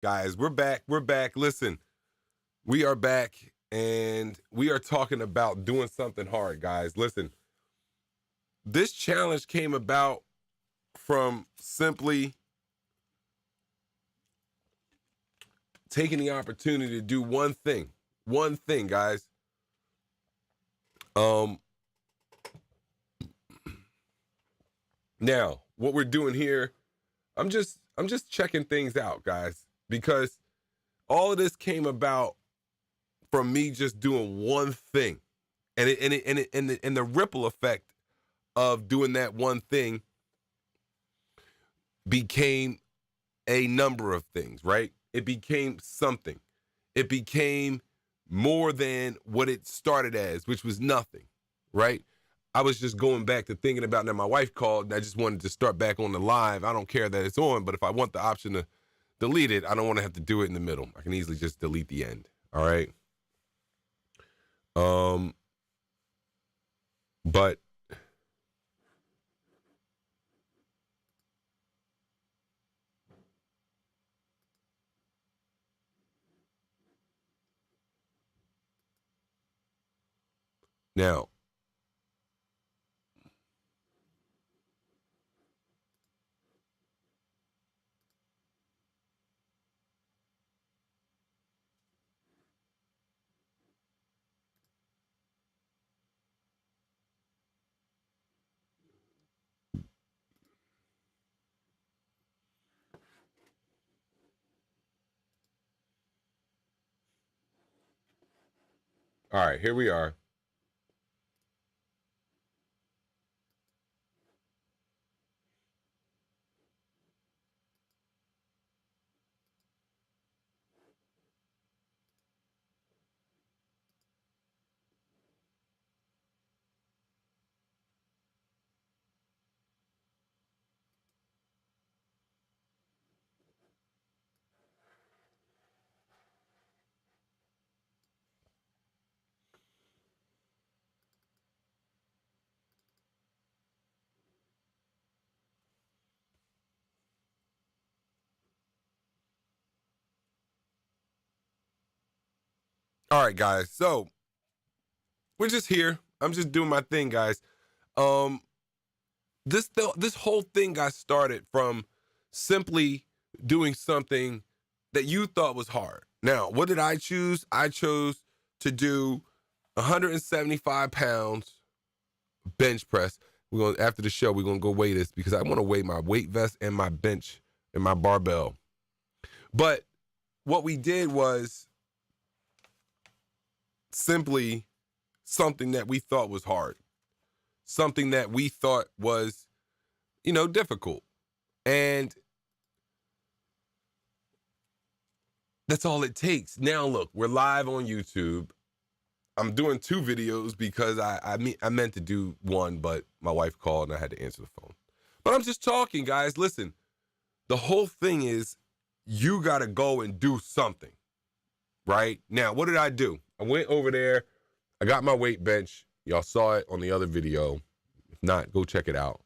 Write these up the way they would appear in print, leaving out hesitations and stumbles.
guys. We're back. We're back. Listen, we are back and we are talking about doing something hard, guys. Listen, this challenge came about from simply taking the opportunity to do one thing. One thing, guys. Um Now, what we're doing here, I'm just checking things out, guys, because all of this came about from me just doing one thing. And the ripple effect of doing that one thing became a number of things, right? It became something. It became more than what it started as, which was nothing, right? I was just going back to thinking about that. My wife called and I just wanted to start back on the live. I don't care that it's on, but if I want the option to delete it, I don't want to have to do it in the middle. I can easily just delete the end. All right. Um, but now, all right, here we are. All right, guys. So we're just here. I'm just doing my thing, guys. Um, this whole thing got started from simply doing something that you thought was hard. Now, what did I choose? I chose to do 175 pounds bench press. We're going after the show. We're gonna go weigh this because I want to weigh my weight vest and my bench and my barbell. But what we did was simply something that we thought was hard, something that we thought was, difficult. And that's all it takes. Now, look, we're live on YouTube. I'm doing two videos because I meant to do one, but my wife called and I had to answer the phone. But I'm just talking, guys. Listen, the whole thing is you got to go and do something, right? Now, what did I do? I went over there. I got my weight bench. Y'all saw it on the other video. If not, go check it out.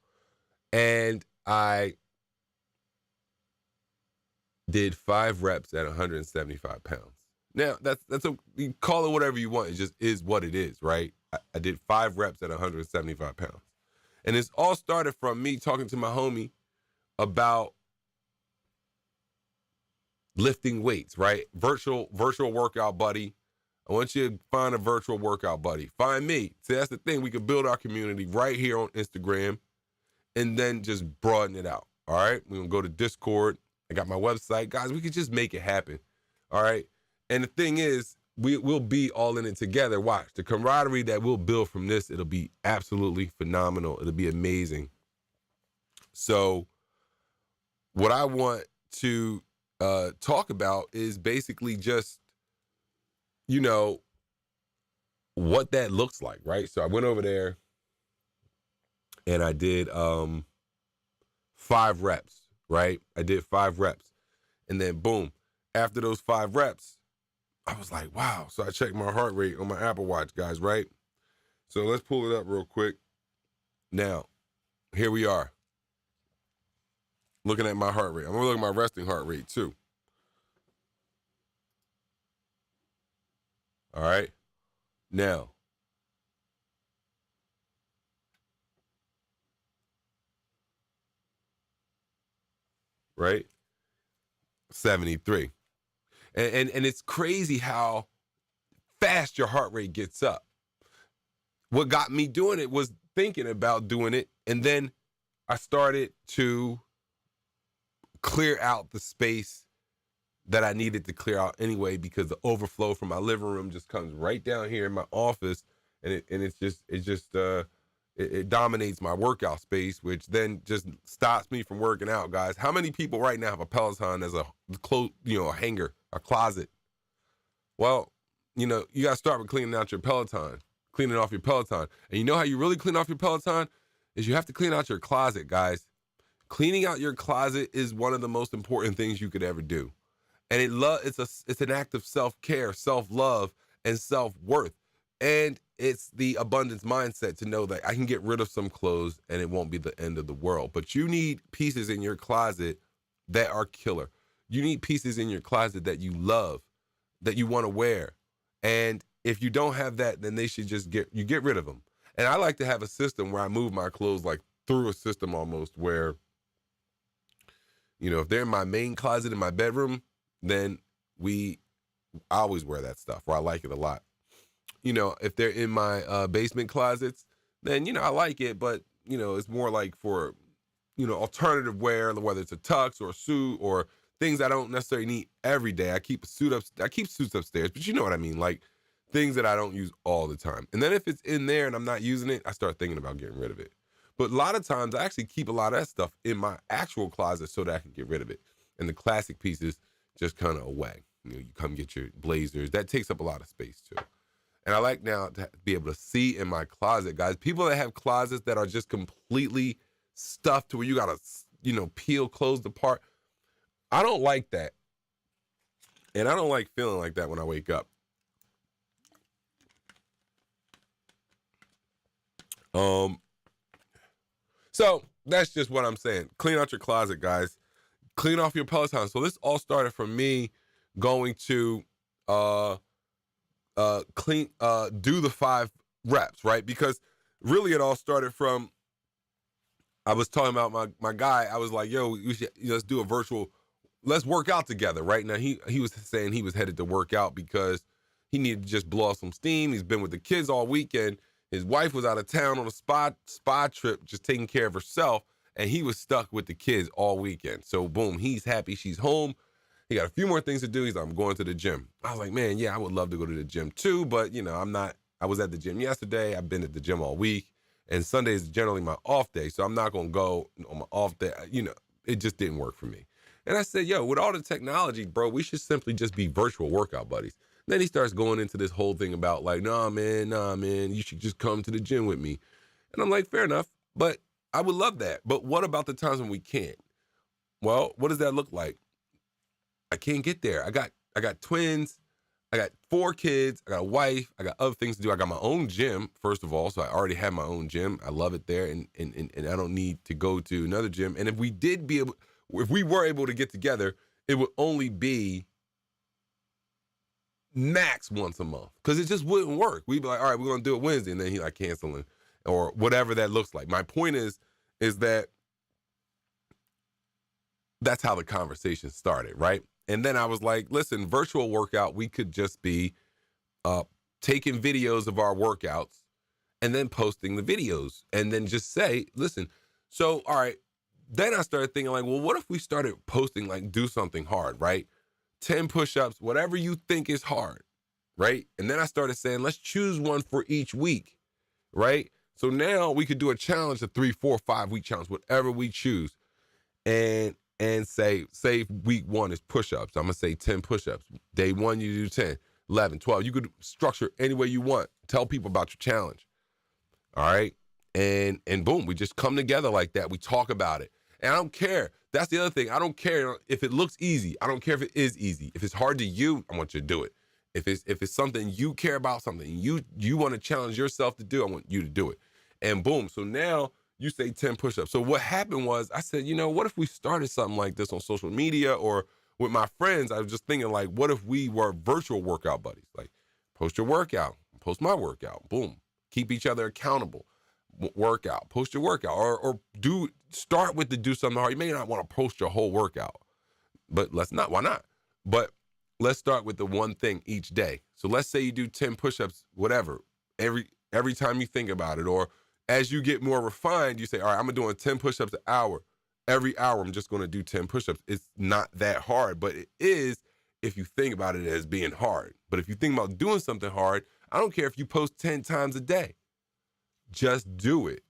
And I did 5 reps at 175 pounds. Now, that's you call it whatever you want. It just is what it is, right? I did 5 reps at 175 pounds. And it's all started from me talking to my homie about lifting weights, right? Virtual workout buddy. I want you to find a virtual workout buddy. Find me. See, that's the thing. We can build our community right here on Instagram and then just broaden it out. All right. We're going to go to Discord. I got my website. Guys, we could just make it happen. All right. And the thing is, we'll be all in it together. Watch. The camaraderie that we'll build from this, it'll be absolutely phenomenal. It'll be amazing. So what I want to talk about is basically just, what that looks like, right? So I went over there and I did 5 reps, right? I did 5 reps. And then boom, after those 5 reps, I was like, wow. So I checked my heart rate on my Apple Watch, guys, right? So let's pull it up real quick. Now, here we are. Looking at my heart rate. I'm gonna look at my resting heart rate too. All right. Now, right? 73. And it's crazy how fast your heart rate gets up. What got me doing it was thinking about doing it, and then I started to clear out the space that I needed to clear out anyway, because the overflow from my living room just comes right down here in my office, and it dominates my workout space, which then just stops me from working out, guys. How many people right now have a Peloton as a a hanger, a closet? Well, you got to start with cleaning out your Peloton, cleaning off your Peloton. And you know how you really clean off your Peloton? Is you have to clean out your closet, guys. Cleaning out your closet is one of the most important things you could ever do. And it's an act of self-care, self-love, and self-worth. And it's the abundance mindset to know that I can get rid of some clothes and it won't be the end of the world. But you need pieces in your closet that are killer. You need pieces in your closet that you love, that you want to wear. And if you don't have that, then they should just get rid of them. And I like to have a system where I move my clothes like through a system almost, where, if they're in my main closet in my bedroom, then I always wear that stuff, or I like it a lot. If they're in my basement closets, then, I like it, but, it's more like for, alternative wear, whether it's a tux or a suit or things I don't necessarily need every day. I keep suits upstairs, but you know what I mean? Like things that I don't use all the time. And then if it's in there and I'm not using it, I start thinking about getting rid of it. But a lot of times I actually keep a lot of that stuff in my actual closet so that I can get rid of it. And the classic pieces just kind of away. You come get your blazers. That takes up a lot of space too. And I like now to be able to see in my closet, guys. People that have closets that are just completely stuffed to where you got to, peel clothes apart. I don't like that. And I don't like feeling like that when I wake up. So that's just what I'm saying. Clean out your closet, guys. Clean off your Peloton. So this all started from me going to do the 5 reps, right? Because really it all started from, I was talking about my guy. I was like, yo, we should, let's do a virtual, let's work out together, right? Now he was saying he was headed to work out because he needed to just blow off some steam. He's been with the kids all weekend. His wife was out of town on a spa trip, just taking care of herself, and he was stuck with the kids all weekend. So boom, he's happy she's home. He got a few more things to do. He's like, I'm going to the gym. I was like, man, yeah, I would love to go to the gym too, but I'm not. I was at the gym yesterday. I've been at the gym all week, and Sunday is generally my off day, so I'm not gonna go on my off day. It just didn't work for me. And I said, yo, with all the technology, bro, we should simply just be virtual workout buddies. Then he starts going into this whole thing about like, nah, man, you should just come to the gym with me. And I'm like, fair enough, but I would love that. But what about the times when we can't? Well, what does that look like? I can't get there. I got twins. I got 4 kids. I got a wife. I got other things to do. I got my own gym, first of all. So I already have my own gym. I love it there. And I don't need to go to another gym. And if we were able to get together, it would only be max once a month, because it just wouldn't work. We'd be like, all right, we're going to do it Wednesday. And then he like canceling or whatever that looks like. My point is that that's how the conversation started, right? And then I was like, listen, virtual workout, we could just be taking videos of our workouts and then posting the videos and then just say, listen, so, all right. Then I started thinking like, well, what if we started posting, like do something hard, right? 10 push-ups, whatever you think is hard, right? And then I started saying, let's choose one for each week, right? So now we could do a challenge, a 3, 4, 5 week challenge, whatever we choose. And say week 1 is push-ups. I'm going to say 10 push-ups. Day 1, you do 10, 11, 12. You could structure any way you want. Tell people about your challenge. All right? And boom, we just come together like that. We talk about it. And I don't care. That's the other thing. I don't care if it looks easy. I don't care if it is easy. If it's hard to you, I want you to do it. If it's something you care about, something you want to challenge yourself to do, I want you to do it. And boom. So now you say 10 push-ups. So what happened was I said, what if we started something like this on social media or with my friends? I was just thinking like, what if we were virtual workout buddies? Like Post your workout. Post my workout. Boom. Keep each other accountable. Workout. Post your workout. Or start with do something hard. You may not want to post your whole workout, but let's not. Why not? But let's start with the one thing each day. So let's say you do 10 push-ups, whatever, every time you think about it. Or as you get more refined, you say, all right, I'm doing 10 push-ups an hour. Every hour, I'm just going to do 10 push-ups. It's not that hard, but it is if you think about it as being hard. But if you think about doing something hard, I don't care if you post 10 times a day. Just do it,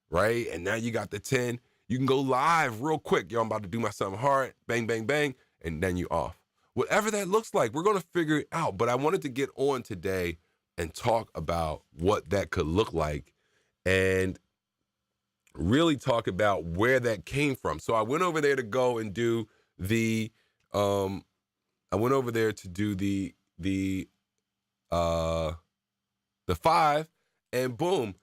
right? And now you got the 10. You can go live real quick. Yo, I'm about to do my something hard. Bang, bang, bang. And then you off. Whatever that looks like, we're going to figure it out. But I wanted to get on today and talk about what that could look like and really talk about where that came from. So I went over there to go and do the 5, and boom,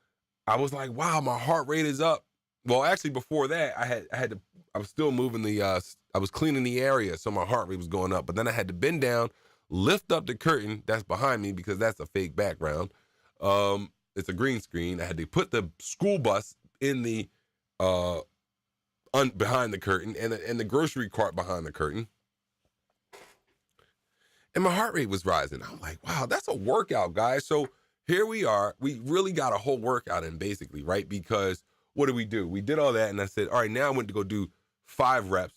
I was like, wow, my heart rate is up. Well, actually before that, I was still moving I was cleaning the area, so my heart rate was going up. But then I had to bend down, lift up the curtain that's behind me because that's a fake background. It's a green screen. I had to put the school bus in the behind the curtain and the grocery cart behind the curtain. And my heart rate was rising. I'm like, wow, that's a workout, guys. So here we are. We really got a whole workout in basically, right? Because what did we do? We did all that, and I said, all right, now I went to go do 5 reps.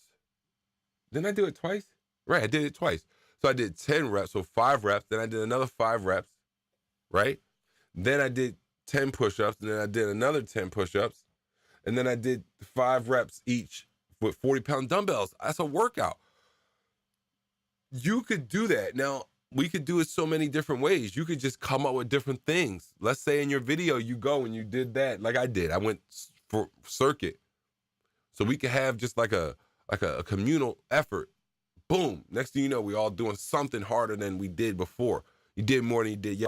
Didn't I do it twice? Right, I did it twice. So I did 10 reps, so 5 reps. Then I did another 5 reps, right? Then I did 10 push-ups, and then I did another 10 push-ups. And then I did 5 reps each with 40-pound dumbbells. That's a workout. You could do that. Now, we could do it so many different ways. You could just come up with different things. Let's say in your video, you go and you did that like I did. I went for circuit. So we could have just like a communal effort. Boom. Next thing you know, we all doing something harder than we did before. You did more than you did.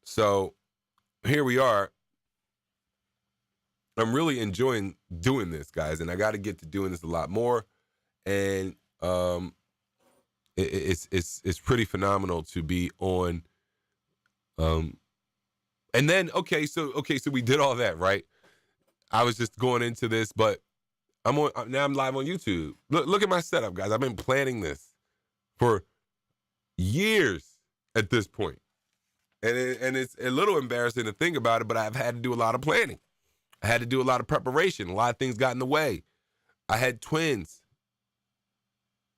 So here we are. I'm really enjoying doing this, guys, and I got to get to doing this a lot more. And it's pretty phenomenal to be on. And then so we did all that, right? I was just going into this, but now I'm live on YouTube. Look at my setup, guys. I've been planning this for years at this point, and it's a little embarrassing to think about it, but I've had to do a lot of planning. I had to do a lot of preparation. A lot of things got in the way. I had twins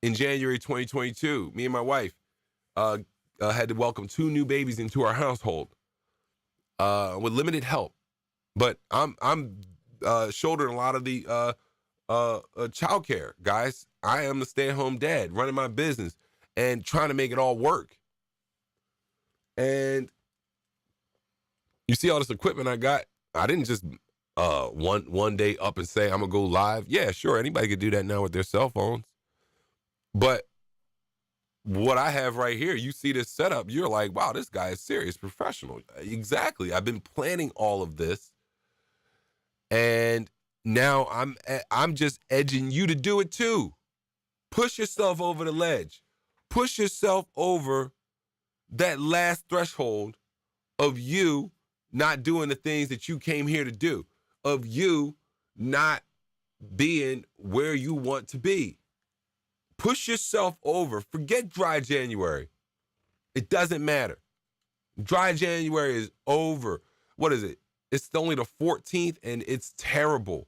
in January 2022. Me and my wife had to welcome 2 new babies into our household with limited help. But I'm shouldering a lot of the child care, guys. I am the stay-at-home dad running my business and trying to make it all work. And you see all this equipment I got. I didn't just one day up and say I'm gonna go live. Yeah, sure, anybody could do that now with their cell phones. But what I have right here, you see this setup, you're like, wow, this guy is serious, professional. Exactly. I've been planning all of this, and now I'm just edging you to do it too. Push yourself over the ledge. Push yourself over that last threshold of you not doing the things that you came here to do, of you not being where you want to be. Push yourself over. Forget dry January. It doesn't matter. Dry January is over. What is it? It's only the 14th and it's terrible,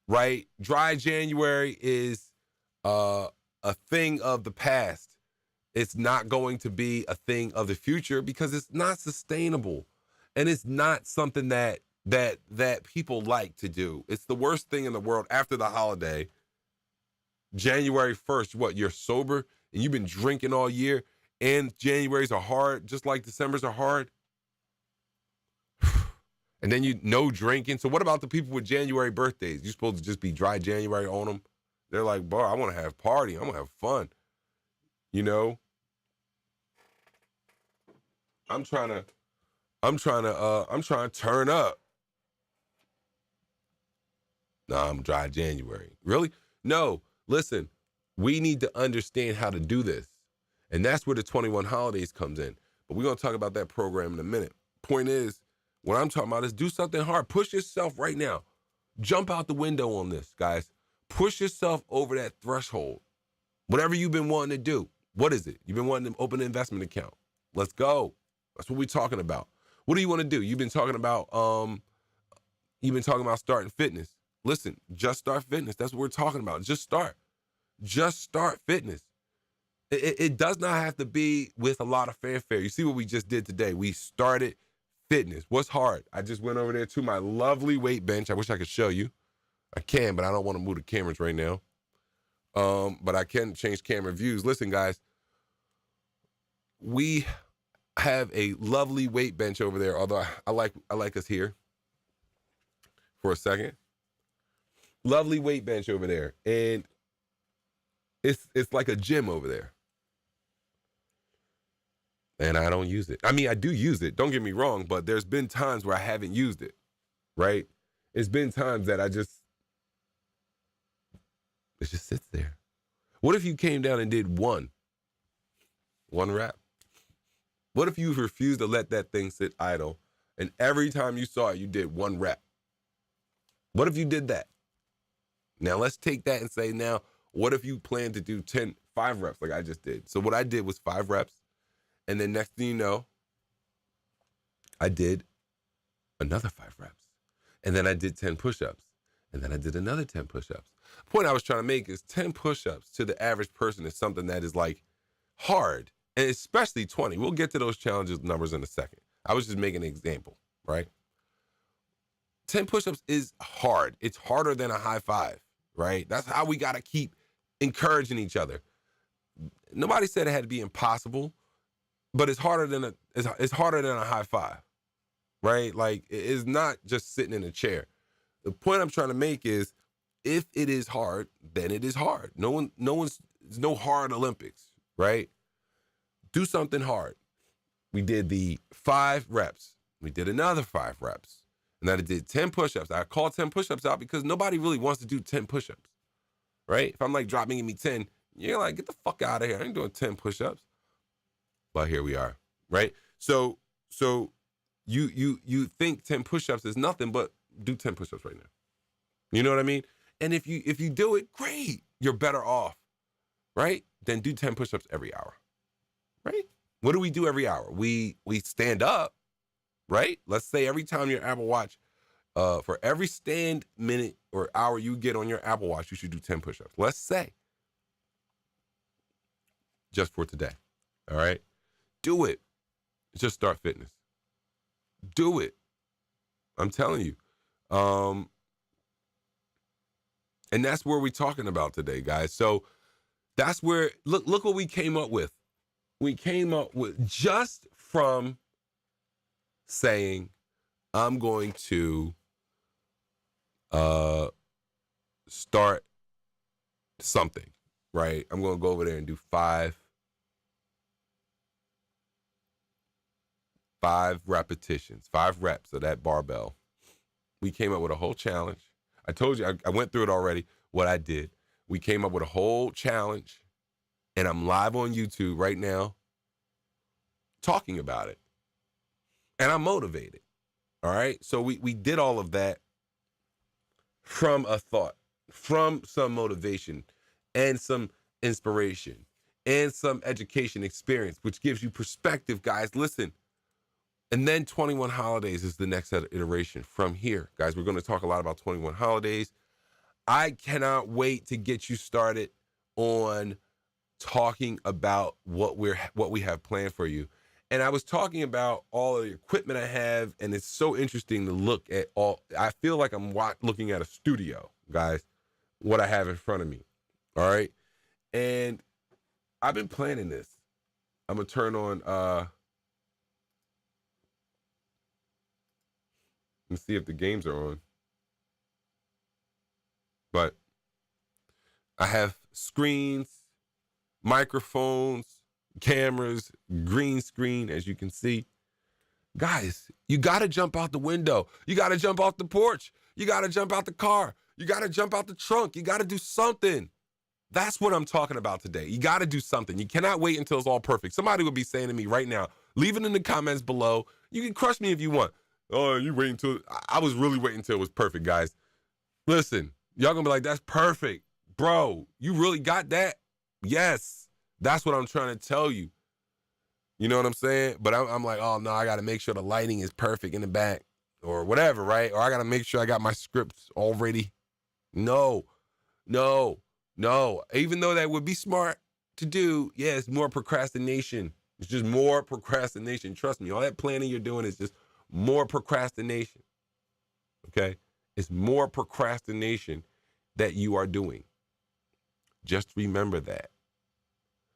right? Dry January is a thing of the past. It's not going to be a thing of the future because it's not sustainable. And it's not something that people like to do. It's the worst thing in the world after the holiday. January 1st, what, you're sober and you've been drinking all year and Januaries are hard, just like December's are hard. And then no drinking. So what about the people with January birthdays? You're supposed to just be dry January on them. They're like, I want to have party. I'm going to have fun. You know? I'm trying to turn up. Nah, I'm dry January. Really? No, Listen, we need to understand how to do this. And that's where the 21 Holidays comes in. But we're going to talk about that program in a minute. Point is, what I'm talking about is do something hard. Push yourself right now. Jump out the window on this, guys. Push yourself over that threshold. Whatever you've been wanting to do. What is it? You've been wanting to open an investment account. Let's go. That's what we're talking about. What do you want to do? You've been talking about starting fitness. Listen, just start fitness. That's what we're talking about. Just start. Just start fitness. It does not have to be with a lot of fanfare. You see what we just did today? We started fitness. What's hard? I just went over there to my lovely weight bench. I wish I could show you. I can, but I don't want to move the cameras right now. But I can change camera views. Listen, guys, we have a lovely weight bench over there. Although I like us here for a second. Lovely weight bench over there, and it's like a gym over there. And I don't use it. I mean, I do use it. Don't get me wrong, but there's been times where I haven't used it, right? It's been times that it just sits there. What if you came down and did one rep? What if you refused to let that thing sit idle, and every time you saw it, you did one rep? What if you did that? Now, let's take that and say, now, what if you plan to do 5 reps like I just did? So what I did was 5 reps. And then next thing you know, I did another 5 reps. And then I did 10 push-ups. And then I did another 10 push-ups. The point I was trying to make is 10 push-ups to the average person is something that is like hard, and especially 20. We'll get to those challenges numbers in a second. I was just making an example, right? 10 push-ups is hard. It's harder than a high five, right? That's how we got to keep encouraging each other. Nobody said it had to be impossible. But it's harder than a high five, right? Like, it's not just sitting in a chair. The point I'm trying to make is, if it is hard, then it is hard. There's no hard Olympics, right? Do something hard. We did the 5 reps. We did another 5 reps. And then I did 10 push-ups. I called 10 push-ups out because nobody really wants to do 10 push-ups, right? If I'm like, dropping me 10, you're like, get the fuck out of here. I ain't doing 10 push-ups. But here we are, right? So you think 10 push-ups is nothing, but do 10 push-ups right now. You know what I mean? And if you do it, great. You're better off, right? Then do 10 push-ups every hour, right? What do we do every hour? We stand up, right? Let's say every time your Apple Watch, for every stand minute or hour you get on your Apple Watch, you should do 10 push-ups. Let's say, just for today, all right? Do it. Just start fitness. Do it. I'm telling you. And that's where we're talking about today, guys. So that's where, look what we came up with. We came up with, just from saying, I'm going to start something, right? I'm going to go over there and do 5 repetitions, 5 reps of that barbell. We came up with a whole challenge. I told you, I went through it already, what I did. We came up with a whole challenge, and I'm live on YouTube right now talking about it. And I'm motivated, all right? So we did all of that from a thought, from some motivation and some inspiration and some education experience, which gives you perspective, guys. Listen. And then 21 Holidays is the next iteration from here. Guys, we're going to talk a lot about 21 Holidays. I cannot wait to get you started on talking about what we have planned for you. And I was talking about all of the equipment I have, and it's so interesting to look at all. I feel like I'm looking at a studio, guys, what I have in front of me, all right? And I've been planning this. I'm going to turn on... Let's see if the games are on. But I have screens, microphones, cameras, green screen, as you can see. Guys, you got to jump out the window. You got to jump off the porch. You got to jump out the car. You got to jump out the trunk. You got to do something. That's what I'm talking about today. You got to do something. You cannot wait until it's all perfect. Somebody would be saying to me right now, leave it in the comments below. You can crush me if you want. Oh, you wait until, I was really waiting until it was perfect, guys. Listen, y'all gonna be like, that's perfect. Bro, you really got that? Yes. That's what I'm trying to tell you. You know what I'm saying? But I'm like, oh no, I got to make sure the lighting is perfect in the back or whatever, right? Or I got to make sure I got my scripts all ready. No. Even though that would be smart to do, yeah, it's more procrastination. It's just more procrastination. Trust me, all that planning you're doing is just more procrastination. Okay? It's more procrastination that you are doing. Just remember that.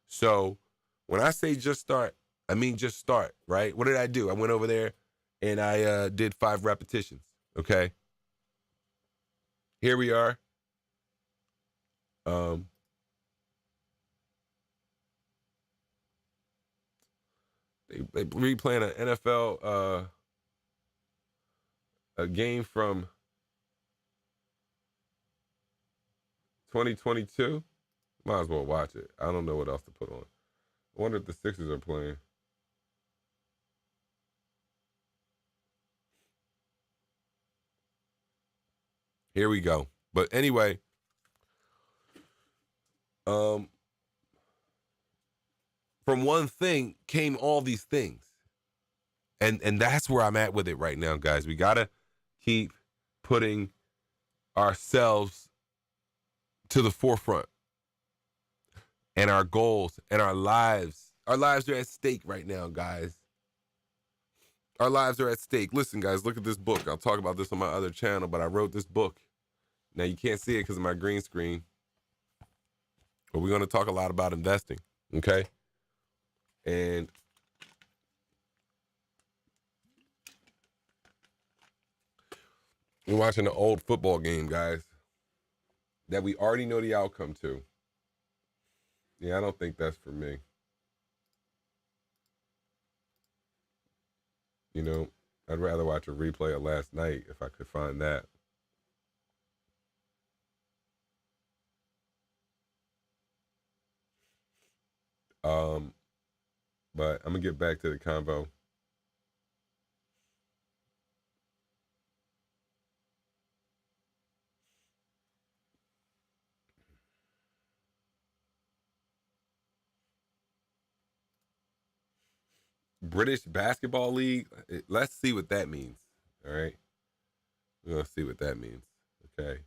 So when I say just start, I mean just start, right? What did I do? I went over there and I did 5 repetitions, okay? Here we are. They replaying an NFL a game from 2022. Might as well watch it. I don't know what else to put on. I wonder if the Sixers are playing. Here we go. But anyway, from one thing came all these things. And that's where I'm at with it right now, guys. We got to keep putting ourselves to the forefront. And our goals and our lives. Our lives are at stake right now, guys. Our lives are at stake. Listen, guys, look at this book. I'll talk about this on my other channel, but I wrote this book. Now, you can't see it because of my green screen. But we're going to talk a lot about investing, okay? And we're watching an old football game, guys, that we already know the outcome to. Yeah, I don't think that's for me. You know, I'd rather watch a replay of last night if I could find that. But I'm going to get back to the convo. British Basketball League. Let's see what that means. All right. We're going to see what that means. Okay.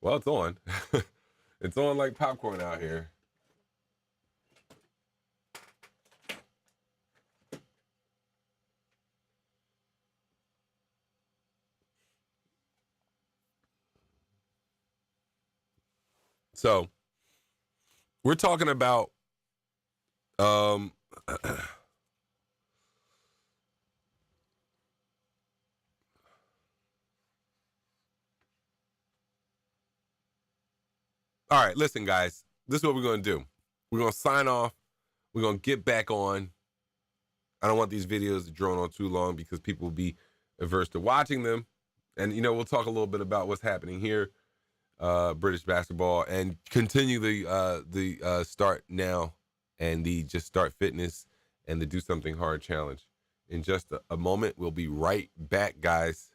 Well, it's on. It's on like popcorn out here. So, we're talking about all right, listen, guys. This is what we're going to do. We're going to sign off. We're going to get back on. I don't want these videos to drone on too long because people will be averse to watching them. And, you know, we'll talk a little bit about what's happening here, British basketball, and continue the Start Now and the Just Start Fitness and the Do Something Hard challenge. In just a moment, we'll be right back, guys.